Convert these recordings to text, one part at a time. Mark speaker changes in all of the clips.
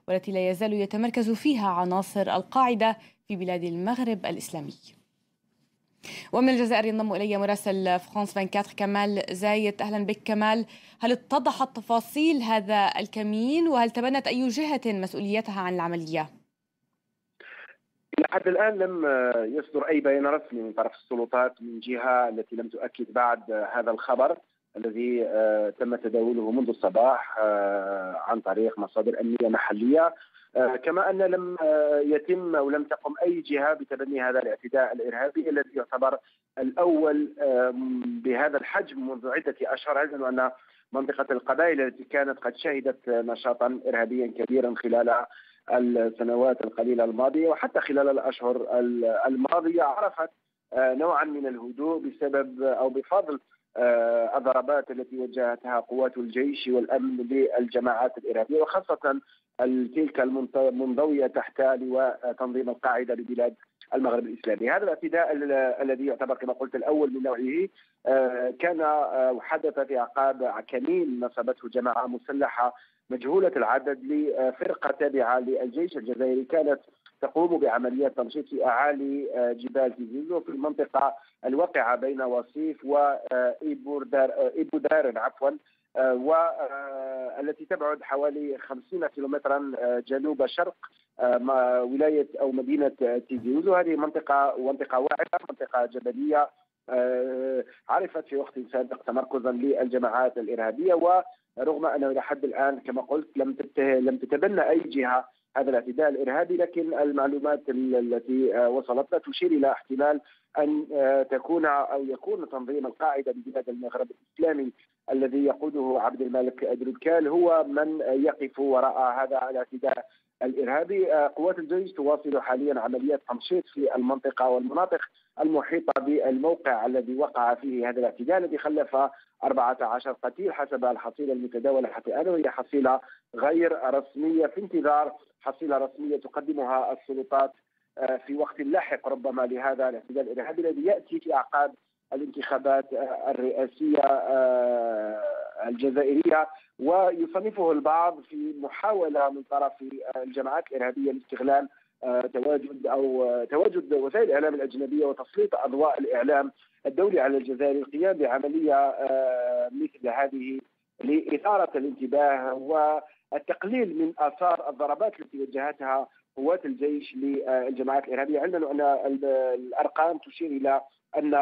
Speaker 1: والتي لا يزال يتمركز فيها عناصر القاعدة في بلاد المغرب الإسلامي. ومن الجزائر ينضم إلي مراسل فرانس 24 كمال زايد. أهلا بك كمال. هل اتضحت تفاصيل هذا الكمين وهل تبنت أي جهة مسؤوليتها عن العملية؟
Speaker 2: إلى حد الآن لم يصدر أي بيان رسمي من طرف السلطات من جهة التي لم تؤكد بعد هذا الخبر الذي تم تداوله منذ الصباح عن طريق مصادر أمنية محلية، كما أن لم يتم أو لم تقم أي جهة بتبني هذا الاعتداء الإرهابي الذي يعتبر الأول بهذا الحجم منذ عدة أشهر، علما أن منطقة القبائل التي كانت قد شهدت نشاطا إرهابيا كبيرا خلال السنوات القليلة الماضية وحتى خلال الأشهر الماضية عرفت نوعا من الهدوء بسبب أو بفضل الضربات التي وجهتها قوات الجيش والأمن للجماعات الإرهابية، وخاصة تلك المنضوية تحت لواء تنظيم القاعدة ببلاد المغرب الإسلامي. هذا الاعتداء الذي يعتبر كما قلت الأول من نوعه كان وحدث في أعقاب كمين نصبته جماعة مسلحة مجهولة العدد لفرقة تابعة للجيش الجزائري، كانت تقوم بعمليات تنشيط في أعالي جبال تيزيزو في المنطقة الواقعة بين وصيف وإيبو دار والتي تبعد حوالي 50 كيلومترا جنوب شرق ولاية أو مدينة تيزيوزو. هذه منطقة واعرة، منطقة جبلية عرفت في وقت سابق تمركزا للجماعات الإرهابية، ورغم أنه إلى حد الآن كما قلت لم تتبنى أي جهة هذا الاعتداء الإرهابي، لكن المعلومات التي وصلتنا تشير إلى احتمال أن تكون أو يكون تنظيم القاعدة ببلاد المغرب الإسلامي الذي يقوده عبد الملك دروكال هو من يقف وراء هذا الاعتداء الإرهابي. قوات الجيش تواصل حاليا عمليات تنشيط في المنطقة والمناطق المحيطة بالموقع الذي وقع فيه هذا الاعتداء الذي خلف 14 قتيل حسب الحصيلة المتداولة حتى الآن، وهي حصيلة غير رسمية في انتظار حصيلة رسمية تقدمها السلطات في وقت لاحق ربما لهذا الاعتداء الإرهابي الذي يأتي في أعقاب الانتخابات الرئاسية الجزائرية، ويصنفه البعض في محاولة من طرف الجماعات الإرهابية لاستغلال تواجد وسائل الإعلام الأجنبية وتسليط أضواء الإعلام الدولي على الجزائر القيام بعملية مثل هذه لإثارة الانتباه والتقليل من آثار الضربات التي وجهتها قوات الجيش للجماعات الإرهابية، علما أن الأرقام تشير إلى أن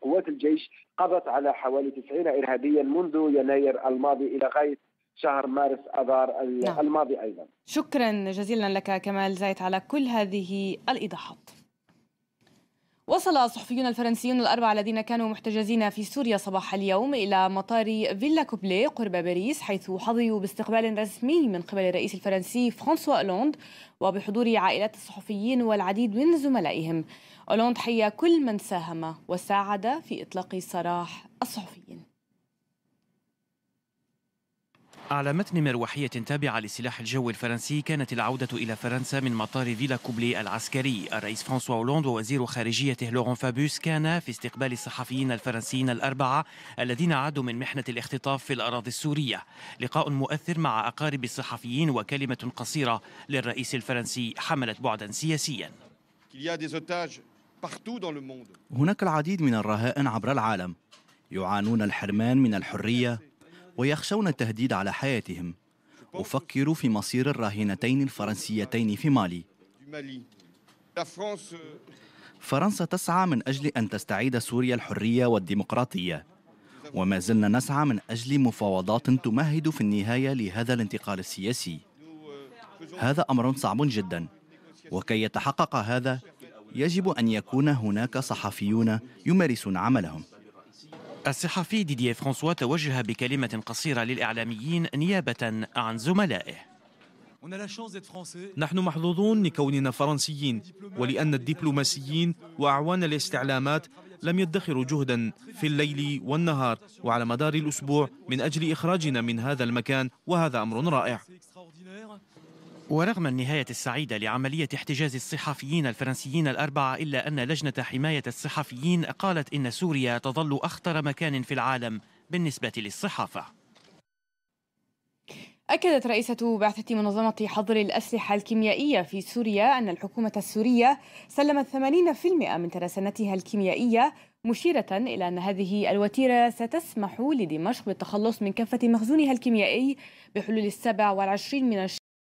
Speaker 2: قوات الجيش قضت على حوالي 90 إرهابيا منذ يناير الماضي إلى غاية شهر مارس آذار الماضي أيضا.
Speaker 1: شكرا جزيلا لك كمال زايد على كل هذه الإيضاحات. وصل الصحفيون الفرنسيون الأربعة الذين كانوا محتجزين في سوريا صباح اليوم إلى مطار فيلا كوبلي قرب باريس، حيث حظيوا باستقبال رسمي من قبل الرئيس الفرنسي فرانسوا أولوند وبحضور عائلات الصحفيين والعديد من زملائهم. أولوند حيا كل من ساهم وساعد في إطلاق سراح الصحفيين.
Speaker 3: على متن مروحية تابعة لسلاح الجو الفرنسي كانت العودة إلى فرنسا من مطار فيلا كوبلي العسكري. الرئيس فرانسوا أولوند ووزير خارجيته لوران فابوس كان في استقبال الصحفيين الفرنسيين الأربعة الذين عادوا من محنة الاختطاف في الأراضي السورية. لقاء مؤثر مع أقارب الصحفيين وكلمة قصيرة للرئيس الفرنسي حملت بعدا سياسيا.
Speaker 4: هناك العديد من الرهائن عبر العالم يعانون الحرمان من الحرية ويخشون التهديد على حياتهم. أفكر في مصير الراهنتين الفرنسيتين في مالي. فرنسا تسعى من أجل أن تستعيد سوريا الحرية والديمقراطية، وما زلنا نسعى من أجل مفاوضات تمهد في النهاية لهذا الانتقال السياسي. هذا أمر صعب جدا، وكي يتحقق هذا يجب أن يكون هناك صحفيون يمارسون عملهم.
Speaker 3: الصحفي ديدييه فرانسوا توجه بكلمة قصيرة للإعلاميين نيابة عن زملائه.
Speaker 5: نحن محظوظون لكوننا فرنسيين، ولأن الدبلوماسيين وأعوان الاستعلامات لم يدخروا جهدا في الليل والنهار وعلى مدار الأسبوع من أجل إخراجنا من هذا المكان، وهذا أمر رائع.
Speaker 3: ورغم النهاية السعيدة لعملية احتجاز الصحفيين الفرنسيين الأربعة، إلا أن لجنة حماية الصحفيين قالت إن سوريا تظل أخطر مكان في العالم بالنسبة للصحافة.
Speaker 1: أكدت رئيسة بعثة منظمة حظر الأسلحة الكيميائية في سوريا أن الحكومة السورية سلمت 80% من ترسانتها الكيميائية، مشيرة إلى أن هذه الوتيرة ستسمح لدمشق بالتخلص من كافة مخزونها الكيميائي بحلول 27